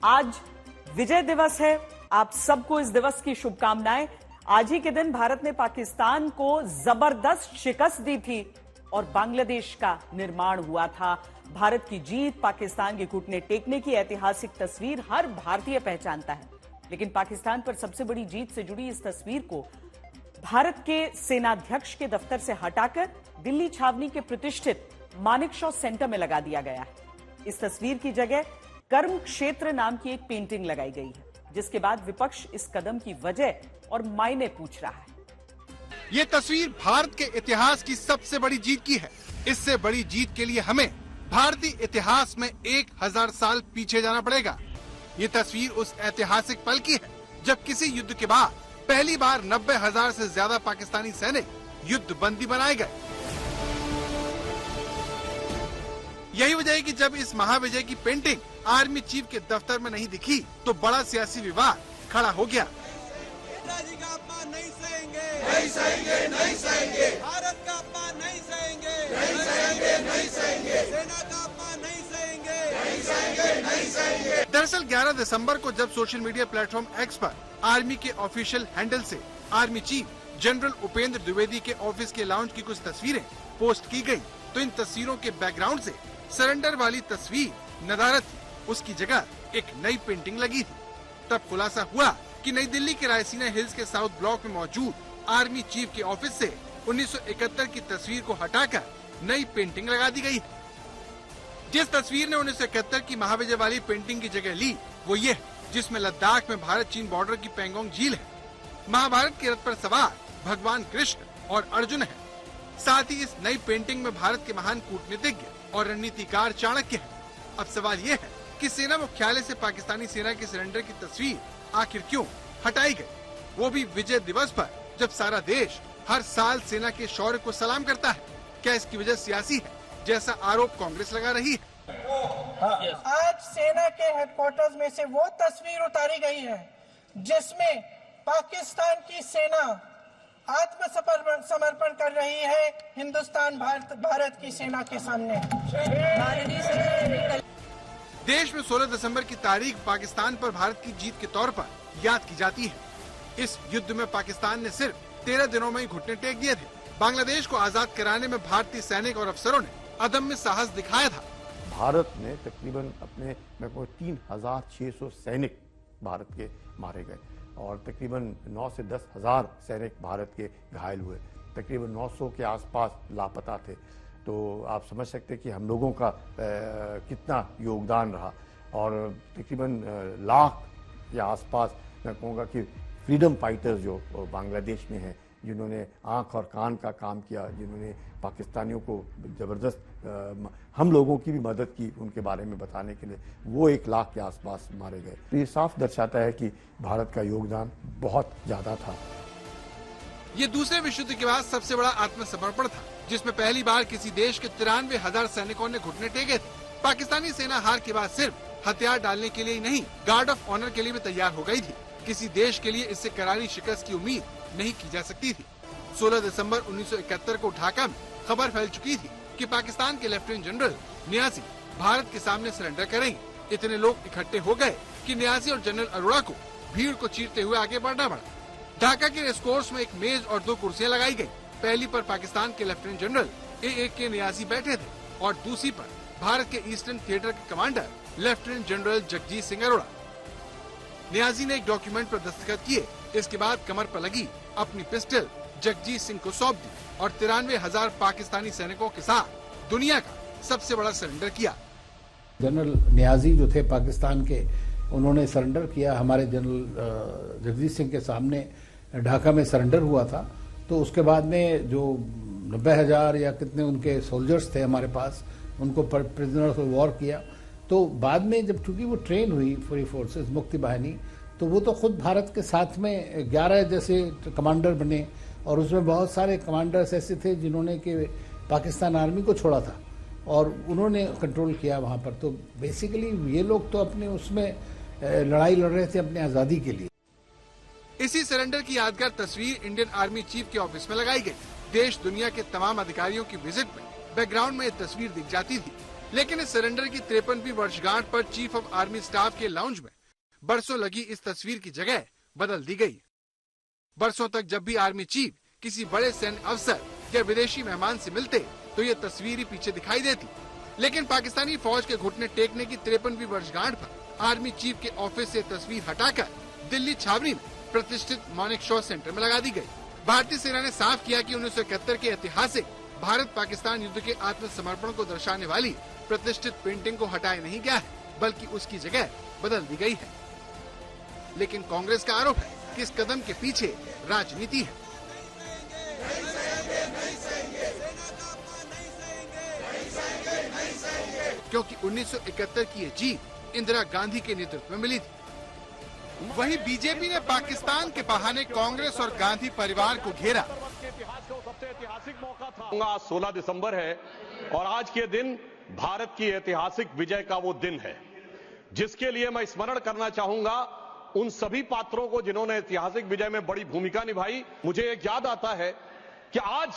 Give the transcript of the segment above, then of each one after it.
आज विजय दिवस है। आप सबको इस दिवस की शुभकामनाएं। आज ही के दिन भारत ने पाकिस्तान को जबरदस्त शिकस्त दी थी और बांग्लादेश का निर्माण हुआ था। भारत की जीत, पाकिस्तान के घुटने टेकने की ऐतिहासिक तस्वीर हर भारतीय पहचानता है। लेकिन पाकिस्तान पर सबसे बड़ी जीत से जुड़ी इस तस्वीर को भारत के सेनाध्यक्ष के दफ्तर से हटाकर दिल्ली छावनी के प्रतिष्ठित मानेकशॉ सेंटर में लगा दिया गया है। इस तस्वीर की जगह कर्म क्षेत्र नाम की एक पेंटिंग लगाई गई है, जिसके बाद विपक्ष इस कदम की वजह और मायने पूछ रहा है। ये तस्वीर भारत के इतिहास की सबसे बड़ी जीत की है। इससे बड़ी जीत के लिए हमें भारतीय इतिहास में 1000 साल पीछे जाना पड़ेगा। ये तस्वीर उस ऐतिहासिक पल की है जब किसी युद्ध के बाद पहली बार 90,000 से ज्यादा पाकिस्तानी सैनिक युद्ध बंदी बनाए गए। यही वजह है कि जब इस महाविजय की पेंटिंग आर्मी चीफ के दफ्तर में नहीं दिखी तो बड़ा सियासी विवाद खड़ा हो गया। नेताजी का अपमान नहीं सहेंगे, नहीं सहेंगे, नहीं सहेंगे, भारत का अपमान नहीं सहेंगे, नहीं सहेंगे, नहीं सहेंगे, सेना का अपमान नहीं सहेंगे, नहीं सहेंगे, नहीं सहेंगे। दरअसल 11 दिसंबर को जब सोशल मीडिया प्लेटफॉर्म एक्स पर आर्मी के ऑफिशियल हैंडल से army chief general Upendra Dwivedi के ऑफिस के लाउंज की कुछ तस्वीरें पोस्ट की गयी, तो इन तस्वीरों के बैकग्राउंड से सरेंडर वाली तस्वीर नदारद थी। उसकी जगह एक नई पेंटिंग लगी थी। तब खुलासा हुआ कि नई दिल्ली के रायसीना हिल्स के साउथ ब्लॉक में मौजूद आर्मी चीफ के ऑफिस से 1971 की तस्वीर को हटाकर नई पेंटिंग लगा दी गई। जिस तस्वीर ने 1971 की महाविजय वाली पेंटिंग की जगह ली वो ये है, जिसमें लद्दाख में भारत चीन बॉर्डर की पेंगोंग झील है। महाभारत के रथ पर सवार भगवान कृष्ण और अर्जुन है। साथ ही इस नई पेंटिंग में भारत के महान कूटनीतिज्ञ और रणनीतिकार चाणक्य है। अब सवाल ये है कि सेना मुख्यालय से पाकिस्तानी सेना के सरेंडर की तस्वीर आखिर क्यों हटाई गई, वो भी विजय दिवस पर, जब सारा देश हर साल सेना के शौर्य को सलाम करता है। क्या इसकी वजह सियासी है, जैसा आरोप कांग्रेस लगा रही है? आज सेना के हेडक्वार्टर्स में से वो तस्वीर उतारी गई है जिसमें पाकिस्तान की सेना आत्मसमर्पण कर रही है हिंदुस्तान भारत की सेना के सामने। देश में 16 दिसंबर की तारीख पाकिस्तान पर भारत की जीत के तौर पर याद की जाती है। इस युद्ध में पाकिस्तान ने सिर्फ 13 दिनों में ही घुटने टेक दिए थे। बांग्लादेश को आजाद कराने में भारतीय सैनिक और अफसरों ने अदम्य साहस दिखाया था। भारत ने तकरीबन अपने 3600 सैनिक भारत के मारे गए और तकरीबन 9 से 10 हज़ार सैनिक भारत के घायल हुए। तकरीबन 900 के आसपास लापता थे। तो आप समझ सकते हैं कि हम लोगों का कितना योगदान रहा और तकरीबन लाख के आसपास मैं कहूँगा कि फ्रीडम फाइटर्स जो बांग्लादेश में हैं, जिन्होंने आँख और कान का काम किया, जिन्होंने पाकिस्तानियों को ज़बरदस्त हम लोगों की भी मदद की उनके बारे में बताने के लिए, वो 1 लाख के आसपास मारे गए। तो ये साफ दर्शाता है कि भारत का योगदान बहुत ज़्यादा था। ये दूसरे विश्व युद्ध के बाद सबसे बड़ा आत्मसमर्पण था, जिसमें पहली बार किसी देश के 93,000 सैनिकों ने घुटने टेके थे। पाकिस्तानी सेना हार के बाद सिर्फ हथियार डालने के लिए ही नहीं, गार्ड ऑफ ऑनर के लिए भी तैयार हो गई थी। किसी देश के लिए इससे करारी शिकस्त की उम्मीद नहीं की जा सकती थी। 16 दिसंबर 1971 को ढाका में खबर फैल चुकी थी कि पाकिस्तान के लेफ्टिनेंट जनरल नियाजी भारत के सामने सरेंडर करेंगे। इतने लोग इकट्ठे हो गए कि नियाजी और जनरल अरोड़ा को भीड़ को चीरते हुए आगे बढ़ना पड़ा। ढाका के रेसकोर्स में एक मेज और 2 कुर्सियां लगाई गई। पहली पर पाकिस्तान के लेफ्टिनेंट जनरल A.A.K. नियाजी बैठे थे और दूसरी पर भारत के ईस्टर्न थिएटर के commander lieutenant general Jagjit Singh Arora. Niazi ने एक डॉक्यूमेंट पर दस्तखत किए। इसके बाद कमर पर लगी अपनी पिस्टल जगजीत सिंह को सौंप दी और 93,000 पाकिस्तानी सैनिकों के साथ दुनिया का सबसे बड़ा सरेंडर किया। जनरल नियाजी जो थे पाकिस्तान के, उन्होंने सरेंडर किया। हमारे जनरल जगजीत सिंह के सामने ढाका में सरेंडर हुआ था। तो उसके बाद में जो 90,000 या कितने उनके सोल्जर्स थे हमारे पास, उनको प्रिजनर ऑफ वॉर किया। तो बाद में जब चूंकि वो ट्रेन हुई फ्री फोर्सेस मुक्ति बाहिनी, तो वो तो खुद भारत के साथ में 11 जैसे कमांडर बने और उसमें बहुत सारे कमांडर्स ऐसे थे जिन्होंने कि पाकिस्तान आर्मी को छोड़ा था और उन्होंने कंट्रोल किया वहाँ पर। तो बेसिकली ये लोग तो अपने उसमें लड़ाई लड़ रहे थे अपनी आज़ादी के लिए। इसी सरेंडर की यादगार तस्वीर इंडियन आर्मी चीफ के ऑफिस में लगाई गई। देश दुनिया के तमाम अधिकारियों की विजिट में बैकग्राउंड में ये तस्वीर दिख जाती थी। लेकिन इस सरेंडर की 53वीं वर्षगांठ पर चीफ ऑफ आर्मी स्टाफ के लाउंज में बरसों लगी इस तस्वीर की जगह बदल दी गई। बरसों तक जब भी आर्मी चीफ किसी बड़े सैन्य अफसर या विदेशी मेहमान से मिलते तो ये तस्वीर ही पीछे दिखाई देती। लेकिन पाकिस्तानी फौज के घुटने टेकने की 53वीं वर्षगांठ पर आर्मी चीफ के ऑफिस से तस्वीर हटाकर दिल्ली छावनी में प्रतिष्ठित मॉनिक शॉ सेंटर में लगा दी गई। भारतीय सेना ने साफ किया कि 1971 के ऐतिहासिक भारत पाकिस्तान युद्ध के आत्मसमर्पण को दर्शाने वाली प्रतिष्ठित पेंटिंग को हटाया नहीं गया है, बल्कि उसकी जगह बदल दी गई है। लेकिन कांग्रेस का आरोप है कि इस कदम के पीछे राजनीति है। क्योंकि 1971 की ये जीत इंदिरा गांधी के नेतृत्व में मिली थी। वहीं बीजेपी ने पाकिस्तान के बहाने कांग्रेस और गांधी परिवार को घेरा। आज 16 दिसंबर है और आज के दिन भारत की ऐतिहासिक विजय का वो दिन है, जिसके लिए मैं स्मरण करना चाहूंगा उन सभी पात्रों को जिन्होंने ऐतिहासिक विजय में बड़ी भूमिका निभाई। मुझे एक याद आता है कि आज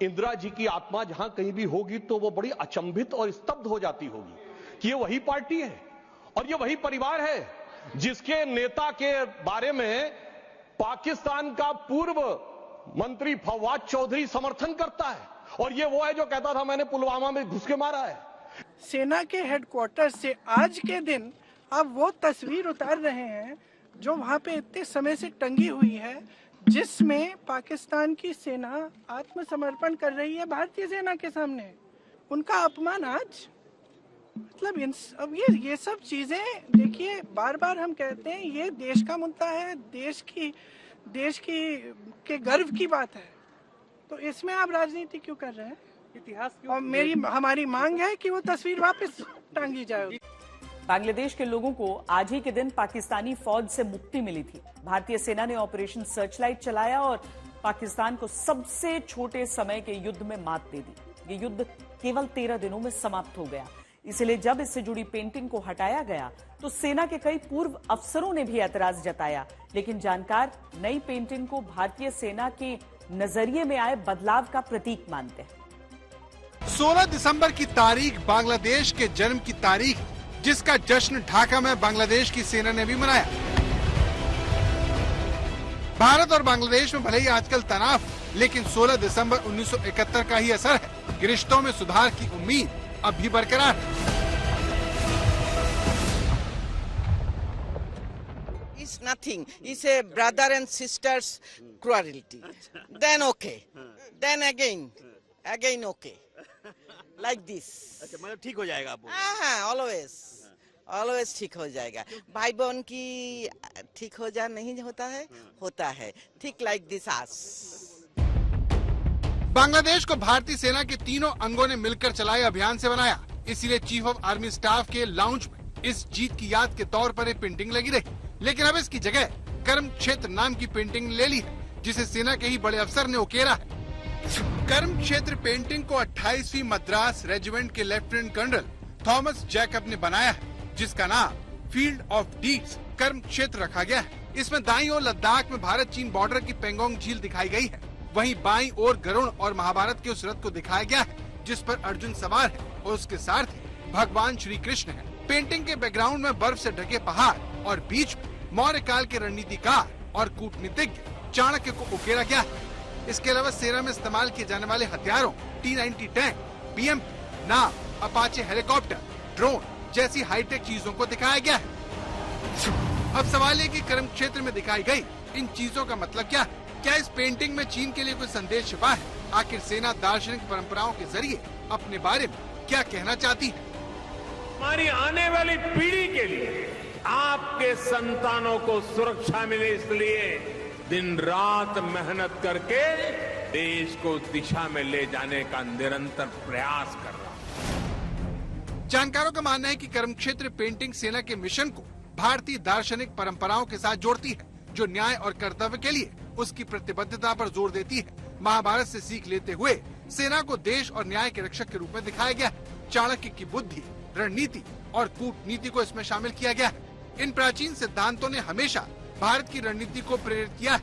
इंदिरा जी की आत्मा जहां कहीं भी होगी तो वो बड़ी अचंभित और स्तब्ध हो जाती होगी कि ये वही पार्टी है और ये वही परिवार है जिसके नेता के बारे में पाकिस्तान का पूर्व मंत्री फवाद चौधरी समर्थन करता है, और ये वो है जो कहता था मैंने पुलवामा में घुस के मारा है। सेना के हेडक्वार्टर से आज के दिन आप वो तस्वीर उतार रहे हैं जो वहाँ पे इतने समय से टंगी हुई है, जिसमें पाकिस्तान की सेना आत्मसमर्पण कर रही है भारतीय सेना के सामने। उनका अपमान आज, मतलब अब ये सब चीजें देखिए, बार बार हम कहते हैं ये देश का मुद्दा है, देश की के गर्व की बात है, तो इसमें आप राजनीति क्यों कर रहे हैं? इतिहास क्यों? और हमारी मांग है कि वो तस्वीर वापस टांगी जाए। बांग्लादेश के लोगों को आज ही के दिन पाकिस्तानी फौज से मुक्ति मिली थी। भारतीय सेना ने ऑपरेशन सर्चलाइट चलाया और पाकिस्तान को सबसे छोटे समय के युद्ध में मात दे दी। ये युद्ध केवल 13 दिनों में समाप्त हो गया। इसलिए जब इससे जुड़ी पेंटिंग को हटाया गया तो सेना के कई पूर्व अफसरों ने भी ऐतराज जताया, लेकिन जानकार नई पेंटिंग को भारतीय सेना के नजरिए में आए बदलाव का प्रतीक मानते हैं। 16 दिसंबर की तारीख बांग्लादेश के जन्म की तारीख, जिसका जश्न ढाका में बांग्लादेश की सेना ने भी मनाया। भारत और बांग्लादेश में भले ही आजकल तनाव, लेकिन 16 दिसंबर 1971 का ही असर है कि रिश्तों में सुधार की उम्मीद अब भी बरकरार है। It's nothing. It's a brother and sisters cruelty. Then okay. Then again okay. Like this. अच्छा, मतलब ठीक हो जाएगा आप? हाँ, always ठीक हो जाएगा। भाई बहन की ठीक हो जा नहीं होता है, होता है ठीक like this us. बांग्लादेश को भारतीय सेना के तीनों अंगों ने मिलकर चलाए अभियान से बनाया, इसीलिए चीफ ऑफ आर्मी स्टाफ के लाउंज में इस जीत की याद के तौर पर एक पेंटिंग लगी रही। लेकिन अब इसकी जगह कर्म क्षेत्र नाम की पेंटिंग ले ली है, जिसे सेना के ही बड़े अफसर ने उकेरा है। कर्म क्षेत्र पेंटिंग को 28वीं मद्रास रेजिमेंट के लेफ्टिनेंट कर्नल थॉमस जैकब ने बनाया है, जिसका नाम फील्ड ऑफ डीड्स कर्म क्षेत्र रखा गया है। इसमें दाईं ओर लद्दाख में भारत चीन बॉर्डर की पेंगोंग झील दिखाई गई है, वहीं बाईं ओर गरुड़ और महाभारत के उस रथ को दिखाया गया है जिस पर अर्जुन सवार है और उसके सारथी भगवान श्री कृष्ण है। पेंटिंग के बैकग्राउंड में बर्फ से ढके पहाड़ और बीच में मौर्य काल के रणनीतिकार और कूटनीतिज्ञ चाणक्य को उकेरा गया है। इसके अलावा सेना में इस्तेमाल किए जाने वाले हथियारों T-90 टैंक, BMP, नाव, अपाचे हेलीकॉप्टर, ड्रोन जैसी हाईटेक चीजों को दिखाया गया है। अब सवाल है कि कर्म क्षेत्र में दिखाई गई इन चीजों का मतलब क्या है? क्या इस पेंटिंग में चीन के लिए कोई संदेश छिपा है? आखिर सेना दार्शनिक परंपराओं के जरिए अपने बारे में क्या कहना चाहती है? हमारी आने वाली पीढ़ी के लिए, आपके संतानों को सुरक्षा मिले, इसलिए दिन रात मेहनत करके देश को दिशा में ले जाने का निरंतर प्रयास कर रहा है। जानकारों का मानना है कि कर्म क्षेत्र पेंटिंग सेना के मिशन को भारतीय दार्शनिक परंपराओं के साथ जोड़ती है, जो न्याय और कर्तव्य के लिए उसकी प्रतिबद्धता पर जोर देती है। महाभारत से सीख लेते हुए सेना को देश और न्याय के रक्षक के रूप में दिखाया गया है। चाणक्य की बुद्धि, रणनीति और कूटनीति को इसमें शामिल किया गया है। इन प्राचीन सिद्धांतों ने हमेशा भारत की रणनीति को प्रेरित किया है।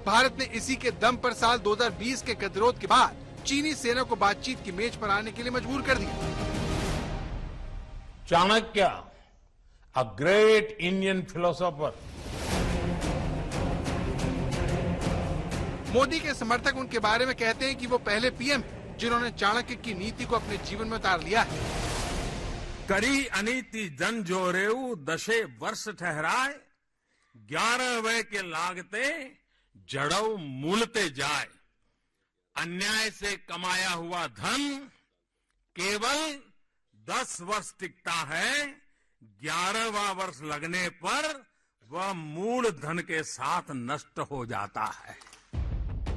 भारत ने इसी के दम पर साल 2020 के गतिरोध के बाद चीनी सेना को बातचीत की मेज पर आने के लिए मजबूर कर दिया। Chanakya, a great Indian philosopher. Modi के समर्थक उनके बारे में कहते हैं कि वो पहले पीएम हैं जिन्होंने चाणक्य की नीति को अपने जीवन में उतार लिया है। करी अनीति जन जोरेऊ दशे वर्ष ठहराए, 11 वय के लागते जड़ऊ मूलते जाए। अन्याय से कमाया हुआ धन केवल 10 वर्ष टिकता है, 11वां वर्ष लगने पर वह मूल धन के साथ नष्ट हो जाता है।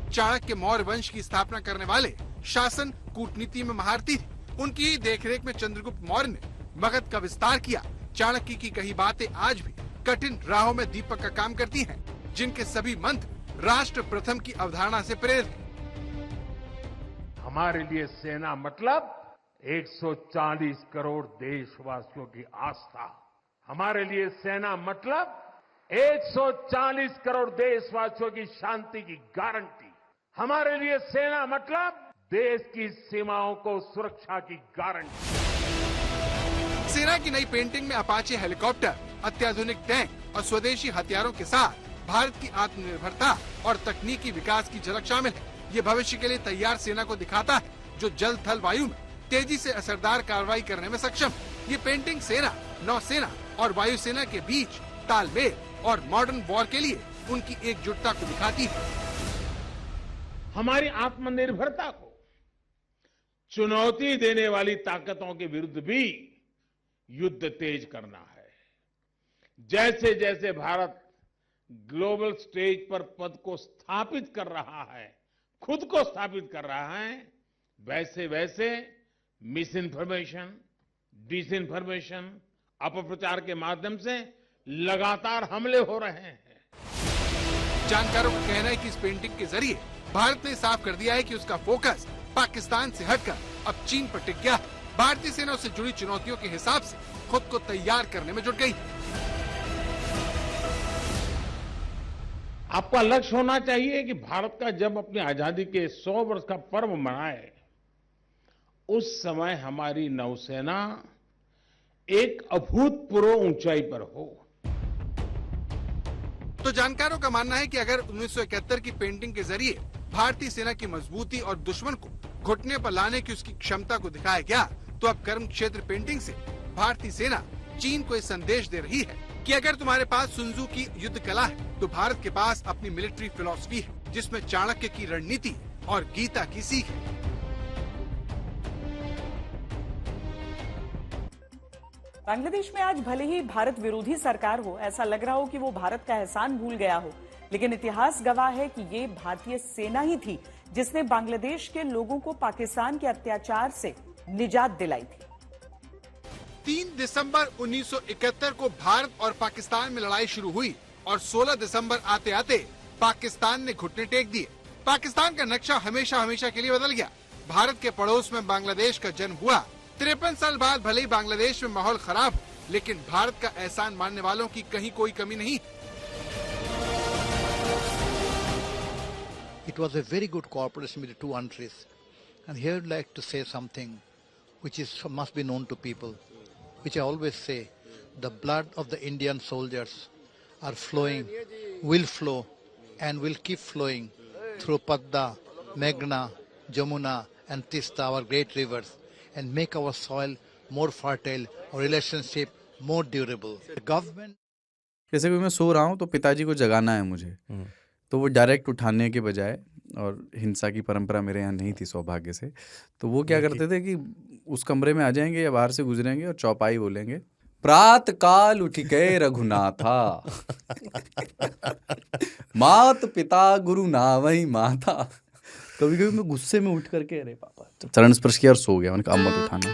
चाणक्य मौर्य वंश की स्थापना करने वाले शासन कूटनीति में महारथी थे। उनकी ही देखरेख में चंद्रगुप्त मौर्य ने मगध का विस्तार किया। चाणक्य की कही बातें आज भी कठिन राहों में दीपक का काम करती हैं, जिनके सभी मंत्र राष्ट्र प्रथम की अवधारणा से प्रेरित हैं। हमारे लिए सेना मतलब 140 करोड़ देशवासियों की आस्था। हमारे लिए सेना मतलब 140 करोड़ देशवासियों की शांति की गारंटी। हमारे लिए सेना मतलब देश की सीमाओं को सुरक्षा की गारंटी। सेना की नई पेंटिंग में अपाचे हेलीकॉप्टर, अत्याधुनिक टैंक और स्वदेशी हथियारों के साथ भारत की आत्मनिर्भरता और तकनीकी विकास की झलक शामिल है। ये भविष्य के लिए तैयार सेना को दिखाता है, जो जल थल वायु में तेजी से असरदार कार्रवाई करने में सक्षम है। ये पेंटिंग सेना, नौसेना और वायुसेना के बीच तालमेल और मॉडर्न वॉर के लिए उनकी एकजुटता को दिखाती है। हमारी आत्मनिर्भरता को चुनौती देने वाली ताकतों के विरुद्ध भी युद्ध तेज करना है। जैसे जैसे भारत ग्लोबल स्टेज पर पद को स्थापित कर रहा है, खुद को स्थापित कर रहा है, वैसे वैसे मिस इन्फॉर्मेशन, डिसइन्फॉर्मेशन, अपप्रचार के माध्यम से लगातार हमले हो रहे हैं। जानकारों का कहना है कि इस पेंटिंग के जरिए भारत ने साफ कर दिया है कि उसका फोकस पाकिस्तान से हटकर अब चीन पर टिक गया है। भारतीय सेना उससे जुड़ी चुनौतियों के हिसाब से खुद को तैयार करने में जुट गई। आपका लक्ष्य होना चाहिए कि भारत का जब अपनी आजादी के 100 वर्ष का पर्व मनाए, उस समय हमारी नौसेना एक अभूतपूर्व ऊंचाई पर हो। तो जानकारों का मानना है कि अगर 1971 की पेंटिंग के जरिए भारतीय सेना की मजबूती और दुश्मन को घुटने पर लाने की उसकी क्षमता को दिखाया गया, तो अब कर्म क्षेत्र पेंटिंग से भारतीय सेना चीन को ये संदेश दे रही है कि अगर तुम्हारे पास सुनजू की युद्ध कला है, तो भारत के पास अपनी मिलिट्री फिलॉसफी है, जिसमें चाणक्य की रणनीति और गीता की सीख है। बांग्लादेश में आज भले ही भारत विरोधी सरकार हो, ऐसा लग रहा हो कि वो भारत का एहसान भूल गया हो, लेकिन इतिहास गवाह है कि ये भारतीय सेना ही थी जिसने बांग्लादेश के लोगों को पाकिस्तान के अत्याचार से निजात दिलाई थी। 3 दिसंबर 1971 को भारत और पाकिस्तान में लड़ाई शुरू हुई और 16 दिसंबर आते आते पाकिस्तान ने घुटने टेक दिए। पाकिस्तान का नक्शा हमेशा हमेशा के लिए बदल गया। भारत के पड़ोस में बांग्लादेश का जन्म हुआ। 53 साल बाद भले ही बांग्लादेश में माहौल खराब हो, लेकिन भारत का एहसान मानने वालों की कहीं कोई कमी नहीं। It was a very good cooperation with the two countries, and here I'd like to say something which must be known to people, which I always say: the blood of the Indian soldiers are flowing, will flow, and will keep flowing through Padma, Meghna, Jamuna, and Tista, our great rivers, and make our soil more fertile, our relationship more durable. The government. जैसे कि मैं सो रहा हूँ तो पिताजी को जगाना है मुझे, तो वो डायरेक्ट उठाने के बजाय, और हिंसा की परंपरा मेरे यहाँ नहीं थी सौभाग्य से, तो वो क्या करते थे कि उस कमरे में आ जाएंगे या बाहर से गुजरेंगे और चौपाई बोलेंगे, प्रात काल उठ के रघुनाथा मात पिता गुरु नावई माता। कभी कभी मैं गुस्से में उठ करके अरे पापा चरण स्पर्श किया और सो गया। मैंने कहा अब मत उठाना।